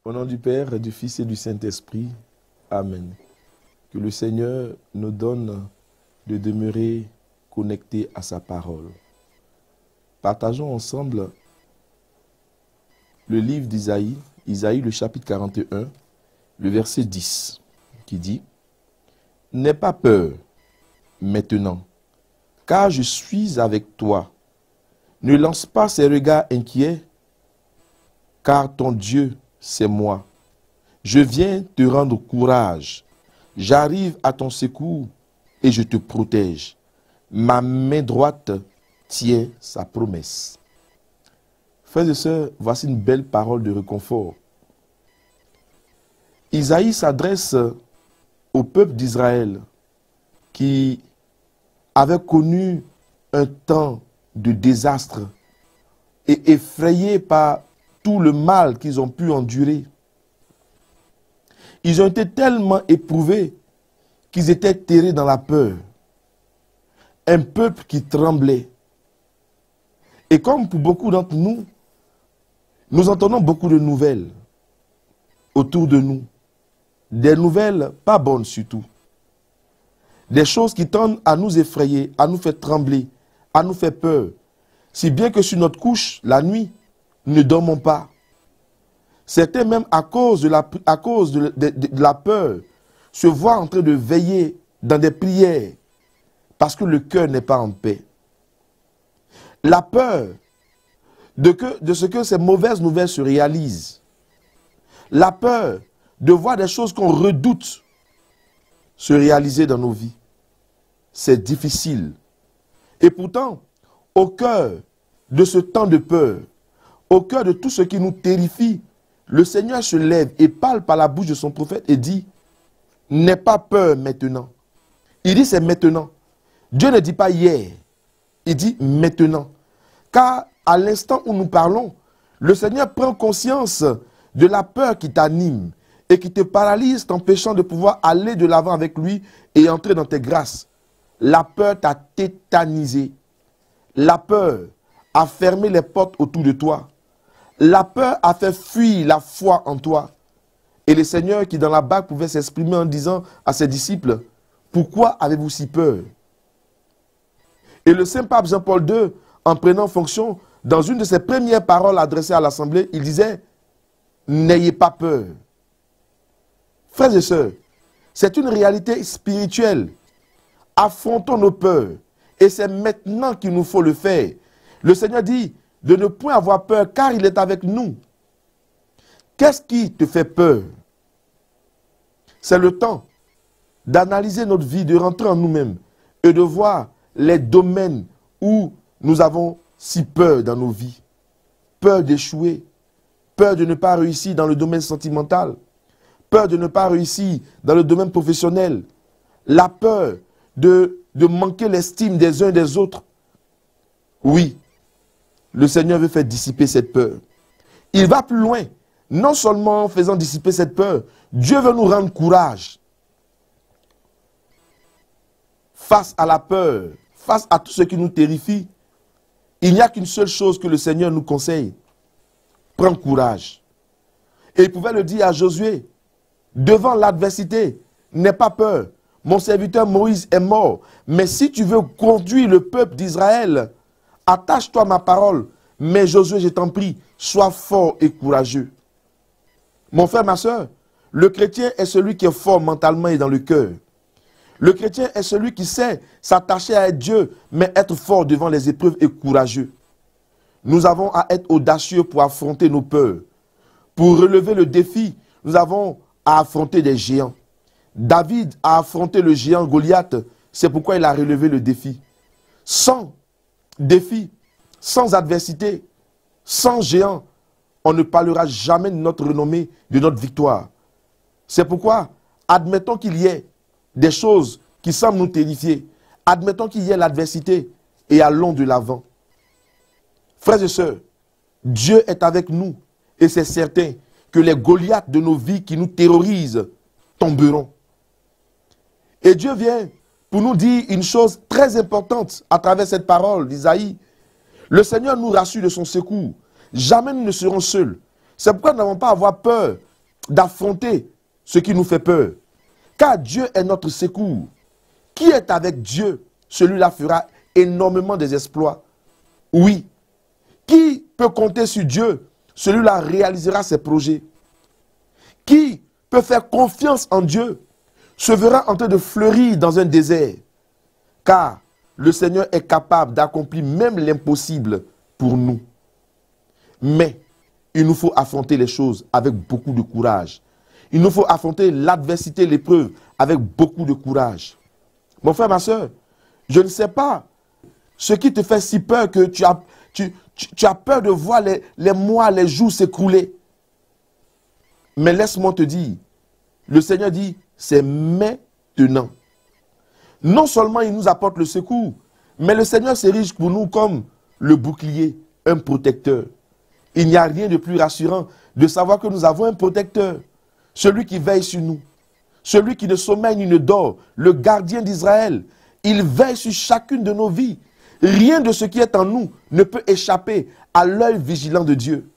Au nom du Père, du Fils et du Saint-Esprit. Amen. Que le Seigneur nous donne de demeurer connectés à sa parole. Partageons ensemble le livre d'Isaïe, Isaïe le chapitre 41, le verset 10, qui dit « N'aie pas peur maintenant, car je suis avec toi. Ne lance pas ces regards inquiets, car ton Dieu, c'est moi. Je viens te rendre courage. J'arrive à ton secours et je te protège. Ma main droite tient sa promesse. » Frères et sœurs, voici une belle parole de réconfort. Isaïe s'adresse au peuple d'Israël qui avait connu un temps de désastre et effrayé par tout le mal qu'ils ont pu endurer. Ils ont été tellement éprouvés qu'ils étaient terrés dans la peur. Un peuple qui tremblait. Et comme pour beaucoup d'entre nous, nous entendons beaucoup de nouvelles autour de nous. Des nouvelles pas bonnes surtout. Des choses qui tendent à nous effrayer, à nous faire trembler, à nous faire peur. Si bien que sur notre couche, la nuit, nous ne dormons pas. Certains même à cause de la peur, se voient en train de veiller dans des prières parce que le cœur n'est pas en paix. La peur de ce que ces mauvaises nouvelles se réalisent. La peur de voir des choses qu'on redoute se réaliser dans nos vies. C'est difficile. Et pourtant, au cœur de ce temps de peur, au cœur de tout ce qui nous terrifie, le Seigneur se lève et parle par la bouche de son prophète et dit « N'aie pas peur maintenant ». Il dit c'est maintenant. Dieu ne dit pas hier. Il dit maintenant. Car à l'instant où nous parlons, le Seigneur prend conscience de la peur qui t'anime et qui te paralyse, t'empêchant de pouvoir aller de l'avant avec lui et entrer dans tes grâces. La peur t'a tétanisé. La peur a fermé les portes autour de toi. La peur a fait fuir la foi en toi. Et le Seigneur qui dans la barque pouvait s'exprimer en disant à ses disciples, « Pourquoi avez-vous si peur ?» Et le Saint Pape Jean-Paul II, en prenant fonction, dans une de ses premières paroles adressées à l'Assemblée, il disait, « N'ayez pas peur. » Frères et sœurs, c'est une réalité spirituelle. Affrontons nos peurs. Et c'est maintenant qu'il nous faut le faire. Le Seigneur dit de ne point avoir peur car il est avec nous. Qu'est-ce qui te fait peur? C'est le temps d'analyser notre vie, de rentrer en nous-mêmes et de voir les domaines où nous avons si peur dans nos vies. Peur d'échouer, peur de ne pas réussir dans le domaine sentimental, peur de ne pas réussir dans le domaine professionnel, la peur de manquer l'estime des uns et des autres. Oui, le Seigneur veut faire dissiper cette peur. Il va plus loin. Non seulement en faisant dissiper cette peur, Dieu veut nous rendre courage. Face à la peur, face à tout ce qui nous terrifie, il n'y a qu'une seule chose que le Seigneur nous conseille. Prends courage. Et il pouvait le dire à Josué, devant l'adversité, n'aie pas peur. Mon serviteur Moïse est mort. Mais si tu veux conduire le peuple d'Israël, attache-toi à ma parole. Mais Josué, je t'en prie, sois fort et courageux. Mon frère, ma soeur, le chrétien est celui qui est fort mentalement et dans le cœur. Le chrétien est celui qui sait s'attacher à Dieu, mais être fort devant les épreuves et courageux. Nous avons à être audacieux pour affronter nos peurs. Pour relever le défi, nous avons à affronter des géants. David a affronté le géant Goliath, c'est pourquoi il a relevé le défi. Sans défi, sans adversité, sans géant, on ne parlera jamais de notre renommée, de notre victoire. C'est pourquoi, admettons qu'il y ait des choses qui semblent nous terrifier. Admettons qu'il y ait l'adversité et allons de l'avant. Frères et sœurs, Dieu est avec nous et c'est certain que les Goliaths de nos vies qui nous terrorisent tomberont. Et Dieu vient pour nous dire une chose très importante à travers cette parole d'Isaïe. Le Seigneur nous rassure de son secours. Jamais nous ne serons seuls. C'est pourquoi nous n'avons pas à avoir peur d'affronter ce qui nous fait peur. Car Dieu est notre secours. Qui est avec Dieu, celui-là fera énormément des exploits. Oui. Qui peut compter sur Dieu, celui-là réalisera ses projets. Qui peut faire confiance en Dieu, se verra en train de fleurir dans un désert. Car le Seigneur est capable d'accomplir même l'impossible pour nous. Mais il nous faut affronter les choses avec beaucoup de courage. Il nous faut affronter l'adversité, l'épreuve avec beaucoup de courage. Mon frère, ma soeur, je ne sais pas ce qui te fait si peur que tu as peur de voir les mois, les jours s'écrouler. Mais laisse-moi te dire, le Seigneur dit, c'est maintenant. Non seulement il nous apporte le secours, mais le Seigneur s'érige pour nous comme le bouclier, un protecteur. Il n'y a rien de plus rassurant de savoir que nous avons un protecteur, celui qui veille sur nous, celui qui ne sommeille ni ne dort, le gardien d'Israël. Il veille sur chacune de nos vies. Rien de ce qui est en nous ne peut échapper à l'œil vigilant de Dieu.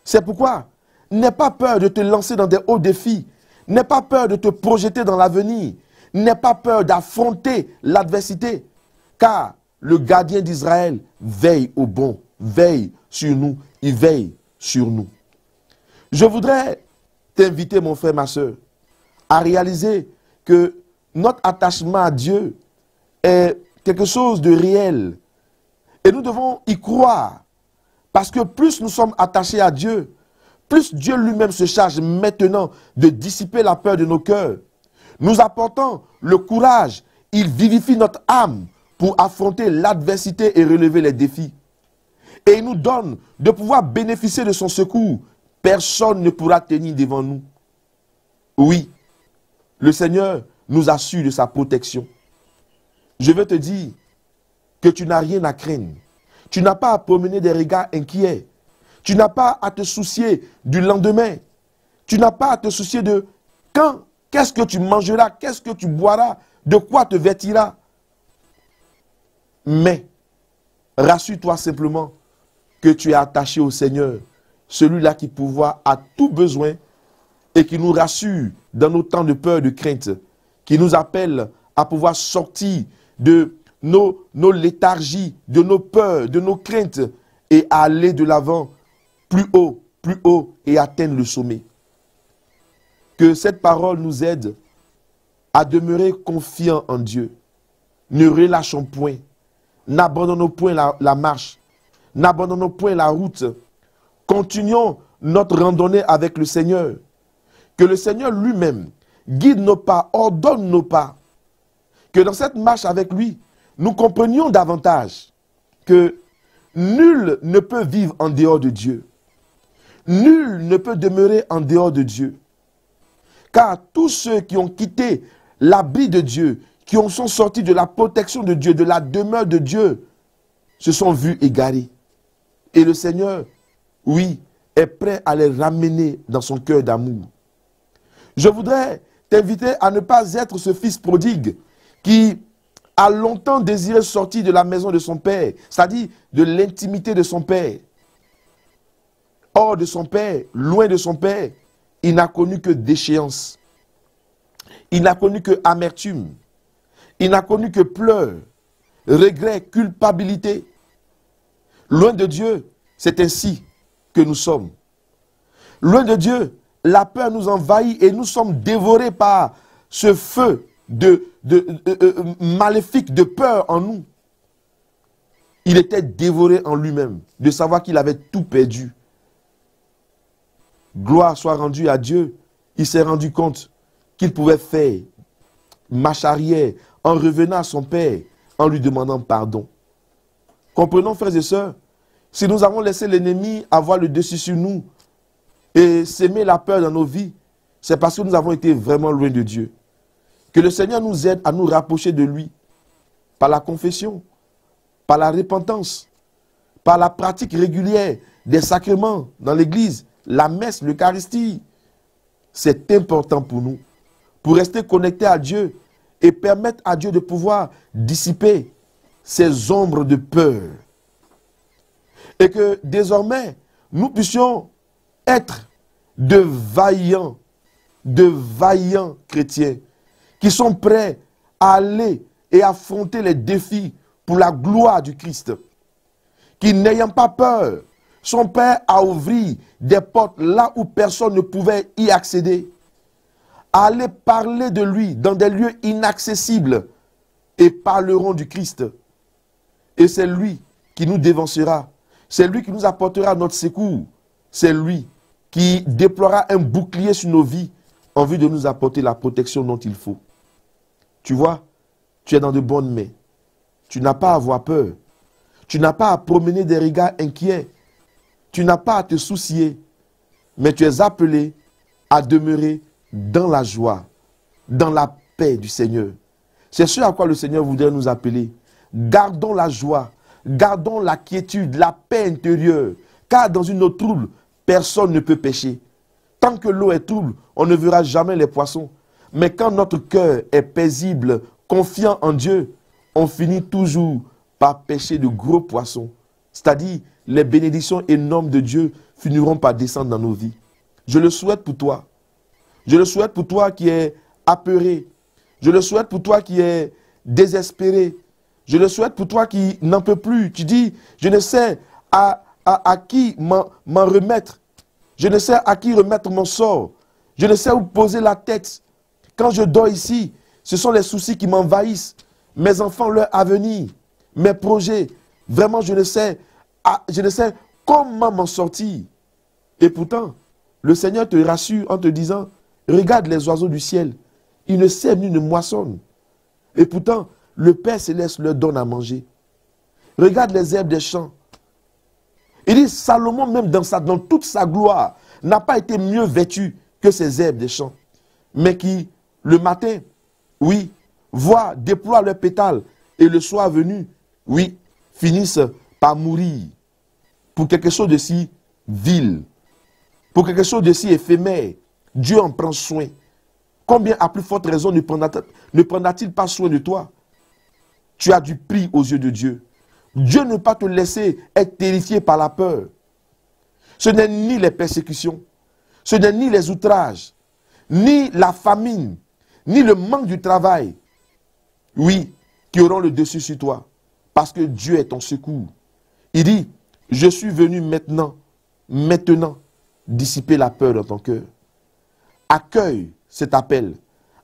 C'est pourquoi, n'aie pas peur de te lancer dans des hauts défis, n'aie pas peur de te projeter dans l'avenir, n'aie pas peur d'affronter l'adversité, car le gardien d'Israël veille au bon, veille sur nous, il veille sur nous. Je voudrais t'inviter, mon frère, ma soeur, à réaliser que notre attachement à Dieu est quelque chose de réel. Et nous devons y croire. Parce que plus nous sommes attachés à Dieu, plus Dieu lui-même se charge maintenant de dissiper la peur de nos cœurs. Nous apportant le courage, il vivifie notre âme pour affronter l'adversité et relever les défis. Et il nous donne de pouvoir bénéficier de son secours. Personne ne pourra tenir devant nous. Oui, le Seigneur nous assure de sa protection. Je veux te dire que tu n'as rien à craindre. Tu n'as pas à promener des regards inquiets. Tu n'as pas à te soucier du lendemain. Tu n'as pas à te soucier de quand, qu'est-ce que tu mangeras, qu'est-ce que tu boiras, de quoi te vêtiras. Mais, rassure-toi simplement que tu es attaché au Seigneur, celui-là qui pourvoit à tout besoin et qui nous rassure dans nos temps de peur, de crainte, qui nous appelle à pouvoir sortir de nos léthargies, de nos peurs, de nos craintes et à aller de l'avant plus haut et atteindre le sommet. Que cette parole nous aide à demeurer confiants en Dieu. Ne relâchons point, n'abandonnons point la marche, n'abandonnons point la route. Continuons notre randonnée avec le Seigneur. Que le Seigneur lui-même guide nos pas, ordonne nos pas. Que dans cette marche avec lui, nous comprenions davantage que nul ne peut vivre en dehors de Dieu. Nul ne peut demeurer en dehors de Dieu. Car tous ceux qui ont quitté l'abri de Dieu, qui sont sortis de la protection de Dieu, de la demeure de Dieu, se sont vus égarés. Et le Seigneur, oui, est prêt à les ramener dans son cœur d'amour. Je voudrais t'inviter à ne pas être ce fils prodigue qui a longtemps désiré sortir de la maison de son père, c'est-à-dire de l'intimité de son père. Hors de son père, loin de son père, il n'a connu que déchéance. Il n'a connu que amertume. Il n'a connu que pleurs, regrets, culpabilité. Loin de Dieu, c'est ainsi que nous sommes. Loin de Dieu, la peur nous envahit et nous sommes dévorés par ce feu maléfique de peur en nous. Il était dévoré en lui-même de savoir qu'il avait tout perdu. Gloire soit rendue à Dieu. Il s'est rendu compte qu'il pouvait faire marche arrière en revenant à son Père, en lui demandant pardon. Comprenons, frères et sœurs, si nous avons laissé l'ennemi avoir le dessus sur nous et s'aimer la peur dans nos vies, c'est parce que nous avons été vraiment loin de Dieu. Que le Seigneur nous aide à nous rapprocher de lui par la confession, par la repentance, par la pratique régulière des sacrements dans l'église, la messe, l'Eucharistie. C'est important pour nous, pour rester connectés à Dieu et permettre à Dieu de pouvoir dissiper ces ombres de peur. Et que désormais, nous puissions être de vaillants chrétiens qui sont prêts à aller et affronter les défis pour la gloire du Christ, qui n'ayant pas peur, sont prêts à ouvrir des portes là où personne ne pouvait y accéder, à aller parler de lui dans des lieux inaccessibles et parleront du Christ. Et c'est lui qui nous dévancera, c'est lui qui nous apportera notre secours, c'est lui qui déploiera un bouclier sur nos vies en vue de nous apporter la protection dont il faut. Tu vois, tu es dans de bonnes mains. Tu n'as pas à avoir peur. Tu n'as pas à promener des regards inquiets. Tu n'as pas à te soucier. Mais tu es appelé à demeurer dans la joie, dans la paix du Seigneur. C'est ce à quoi le Seigneur voudrait nous appeler. Gardons la joie, gardons la quiétude, la paix intérieure. Car dans une eau trouble, personne ne peut pécher. Tant que l'eau est trouble, on ne verra jamais les poissons. Mais quand notre cœur est paisible, confiant en Dieu, on finit toujours par pêcher de gros poissons. C'est-à-dire, les bénédictions énormes de Dieu finiront par descendre dans nos vies. Je le souhaite pour toi. Je le souhaite pour toi qui es apeuré. Je le souhaite pour toi qui es désespéré. Je le souhaite pour toi qui n'en peut plus. Tu dis, je ne sais à qui m'en remettre. Je ne sais à qui remettre mon sort. Je ne sais où poser la tête. Quand je dors ici, ce sont les soucis qui m'envahissent. Mes enfants, leur avenir, mes projets. Vraiment, je ne sais comment m'en sortir. Et pourtant, le Seigneur te rassure en te disant, regarde les oiseaux du ciel. Ils ne sèment ni ne moissonnent. Et pourtant, le Père Céleste leur donne à manger. Regarde les herbes des champs. Il dit, Salomon, même dans toute sa gloire, n'a pas été mieux vêtu que ces herbes des champs. Mais qui, le matin, oui, déploient leurs pétales, et le soir venu, oui, finissent par mourir. Pour quelque chose de si vil, pour quelque chose de si éphémère, Dieu en prend soin. Combien à plus forte raison ne prendra-t-il pas soin de toi? Tu as du prix aux yeux de Dieu. Dieu ne va pas te laisser être terrifié par la peur. Ce n'est ni les persécutions, ce n'est ni les outrages, ni la famine, ni le manque du travail, oui, qui auront le dessus sur toi. Parce que Dieu est ton secours. Il dit, je suis venu maintenant, dissiper la peur dans ton cœur. Accueille cet appel,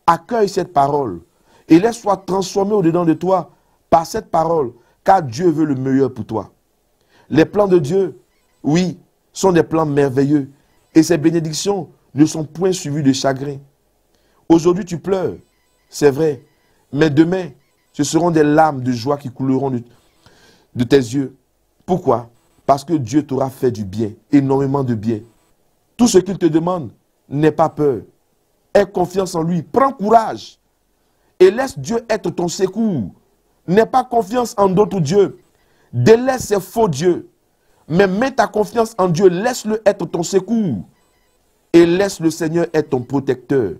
accueille cette parole, et laisse-toi transformer au-dedans de toi par cette parole, car Dieu veut le meilleur pour toi. Les plans de Dieu, oui, sont des plans merveilleux, et ces bénédictions ne sont point suivies de chagrin. Aujourd'hui, tu pleures, c'est vrai, mais demain, ce seront des larmes de joie qui couleront de tes yeux. Pourquoi? Parce que Dieu t'aura fait du bien, énormément de bien. Tout ce qu'il te demande, n'aie pas peur. Aie confiance en lui, prends courage et laisse Dieu être ton secours. N'aie pas confiance en d'autres dieux. Délaisse ces faux dieux. Mais mets ta confiance en Dieu, laisse-le être ton secours. Et laisse le Seigneur être ton protecteur.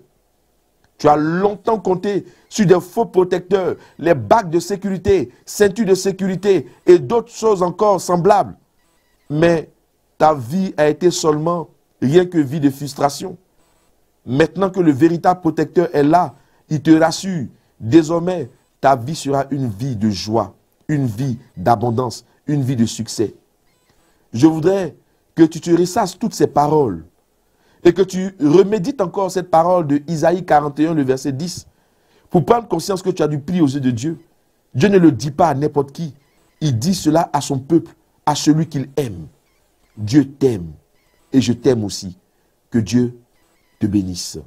Tu as longtemps compté sur des faux protecteurs, les bagues de sécurité, ceintures de sécurité et d'autres choses encore semblables. Mais ta vie a été seulement rien que vie de frustration. Maintenant que le véritable protecteur est là, il te rassure. Désormais, ta vie sera une vie de joie, une vie d'abondance, une vie de succès. Je voudrais que tu te ressasses toutes ces paroles et que tu remédites encore cette parole de Isaïe 41, le verset 10, pour prendre conscience que tu as du prix aux yeux de Dieu. Dieu ne le dit pas à n'importe qui. Il dit cela à son peuple, à celui qu'il aime. Dieu t'aime et je t'aime aussi. Que Dieu te bénisse.